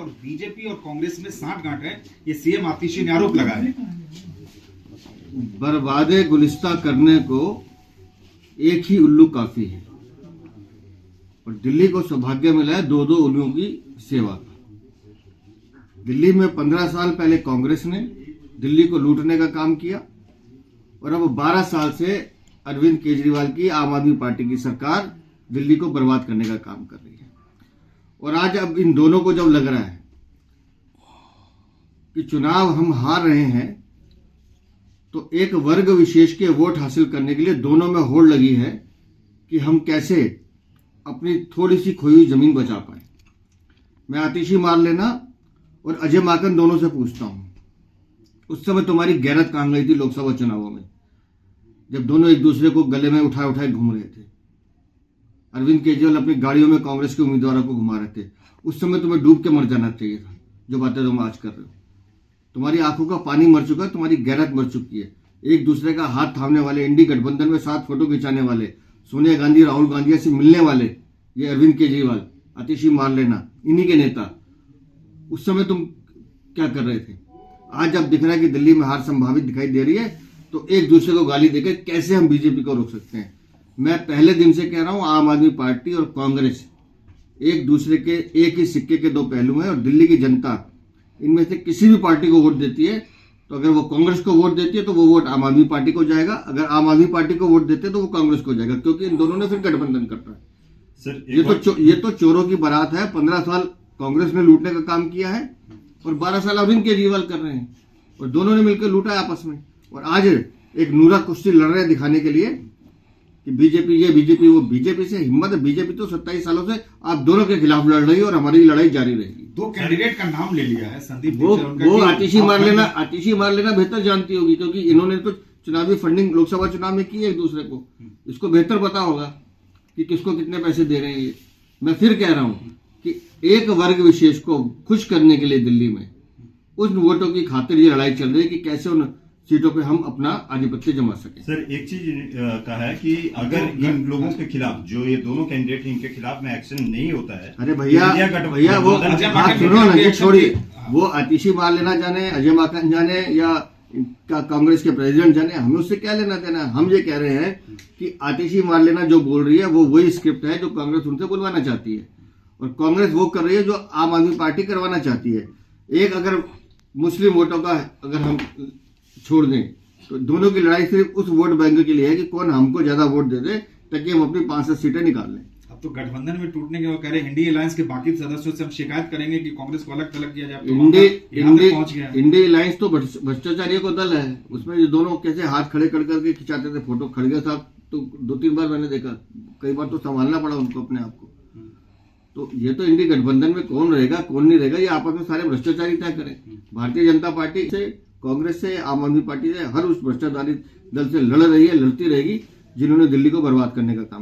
और बीजेपी और कांग्रेस में सांठगांठ है, ये सीएम आतिशी ने आरोप लगाया है। बर्बादे गुलिस्ता करने को एक ही उल्लू काफी है और दिल्ली को सौभाग्य मिला है दो दो उल्लुओं की सेवा का। दिल्ली में 15 साल पहले कांग्रेस ने दिल्ली को लूटने का काम किया और अब 12 साल से अरविंद केजरीवाल की आम आदमी पार्टी की सरकार दिल्ली को बर्बाद करने का काम कर रही है। और आज अब इन दोनों को जब लग रहा है कि चुनाव हम हार रहे हैं, तो एक वर्ग विशेष के वोट हासिल करने के लिए दोनों में होड़ लगी है कि हम कैसे अपनी थोड़ी सी खोई हुई जमीन बचा पाए। मैं आतिशी मारलेना और अजय माकन दोनों से पूछता हूं, उस समय तुम्हारी गैरत कहां गई थी लोकसभा चुनावों में, जब दोनों एक दूसरे को गले में उठाए उठाए घूम रहे थे। अरविंद केजरीवाल अपनी गाड़ियों में कांग्रेस के उम्मीदवारों को घुमा रहे थे। उस समय तुम्हें डूब के मर जाना चाहिए था, जो बातें तुम आज कर रहे हो। तुम्हारी आंखों का पानी मर चुका है, तुम्हारी गैरत मर चुकी है। एक दूसरे का हाथ थामने वाले, इंडी गठबंधन में साथ फोटो खिंचाने वाले, सोनिया गांधी राहुल गांधी से मिलने वाले, ये अरविंद केजरीवाल, आतिशी मारलेना, इन्हीं के नेता। उस समय तुम क्या कर रहे थे? आज जब दिख रहा है कि दिल्ली में हार संभावित दिखाई दे रही है, तो एक दूसरे को गाली देकर कैसे हम बीजेपी को रोक सकते हैं? मैं पहले दिन से कह रहा हूं, आम आदमी पार्टी और कांग्रेस एक दूसरे के एक ही सिक्के के दो पहलू हैं और दिल्ली की जनता इनमें से किसी भी पार्टी को वोट देती है, तो अगर वो कांग्रेस को वोट देती है तो वो वोट आम आदमी पार्टी को जाएगा, अगर आम आदमी पार्टी को वोट देते हैं तो वो कांग्रेस को जाएगा, क्योंकि इन दोनों ने फिर गठबंधन करना है। सर ये तो चोरों की बारात है। 15 साल कांग्रेस ने लूटने का काम किया है और 12 साल अरविंद केजरीवाल कर रहे हैं और दोनों ने मिलकर लूटा है आपस में। और आज एक नूरा कुश्ती लड़ रहे हैं दिखाने के लिए कि बीजेपी ये बीजेपी वो। बीजेपी से हिम्मत है, बीजेपी तो 27 सालों से आप दोनों के खिलाफ लड़ रही है और हमारी लड़ाई जारी रहेगी। 2 कैंडिडेट का नाम ले लिया है संदीप। वो आतिशी मार लेना बेहतर जानती होगी, क्योंकि इन्होंने तो चुनावी फंडिंग लोकसभा चुनाव में की है एक दूसरे को। इसको बेहतर पता होगा कि किसको कितने पैसे दे रहे हैं। मैं फिर कह रहा हूं कि एक वर्ग विशेष को खुश करने के लिए दिल्ली में उन वोटों की खातिर ये लड़ाई चल रही है कि कैसे उन सीटों पे हम अपना आधिपत्य जमा सके। सर एक चीज कहा है कि अगर इन लोगों के खिलाफ, जो ये दोनों कैंडिडेट इनके खिलाफ में एक्शन नहीं होता है, अरे भैया वो बात सुनो ना, ये छोड़िए। वो आतिशी मार लेना जाने, अजय माकन जाने या कांग्रेस के प्रेसिडेंट जाने, हमें उससे क्या लेना देना। हम ये कह रहे हैं कि आतिशी मार लेना जो बोल रही है वो वही स्क्रिप्ट है जो कांग्रेस उनसे बुलवाना चाहती है और कांग्रेस वो कर रही है जो आम आदमी पार्टी करवाना चाहती है। एक अगर मुस्लिम वोटों का अगर हम छोड़ दें तो दोनों की लड़ाई सिर्फ उस वोट बैंक के लिए है कि कौन हमको ज्यादा वोट दे दे ताकि हम अपनी 5-7 सीटें निकाल लें। अब तो गठबंधन में टूटने के वो कह रहे हैं इंडी अलायंस के बाकी सदस्यों से हम शिकायत करेंगे कि कांग्रेस को अलग थलग किया जाए। इंडी अलायंस तो भ्रष्टाचारियों को दल है। उसमें ये दोनों कैसे हाथ खड़े कर करके खिंचाते थे फोटो। खड़गे साहब तो 2-3 बार मैंने देखा, कई बार तो संभालना पड़ा उनको अपने आप को। तो ये तो इंडी गठबंधन में कौन रहेगा कौन नहीं रहेगा, ये आपस में सारे भ्रष्टाचारी तय करें। भारतीय जनता पार्टी से, कांग्रेस से, आम आदमी पार्टी से, हर उस भ्रष्टाचारी दल से लड़ रही है, लड़ती रहेगी जिन्होंने दिल्ली को बर्बाद करने का काम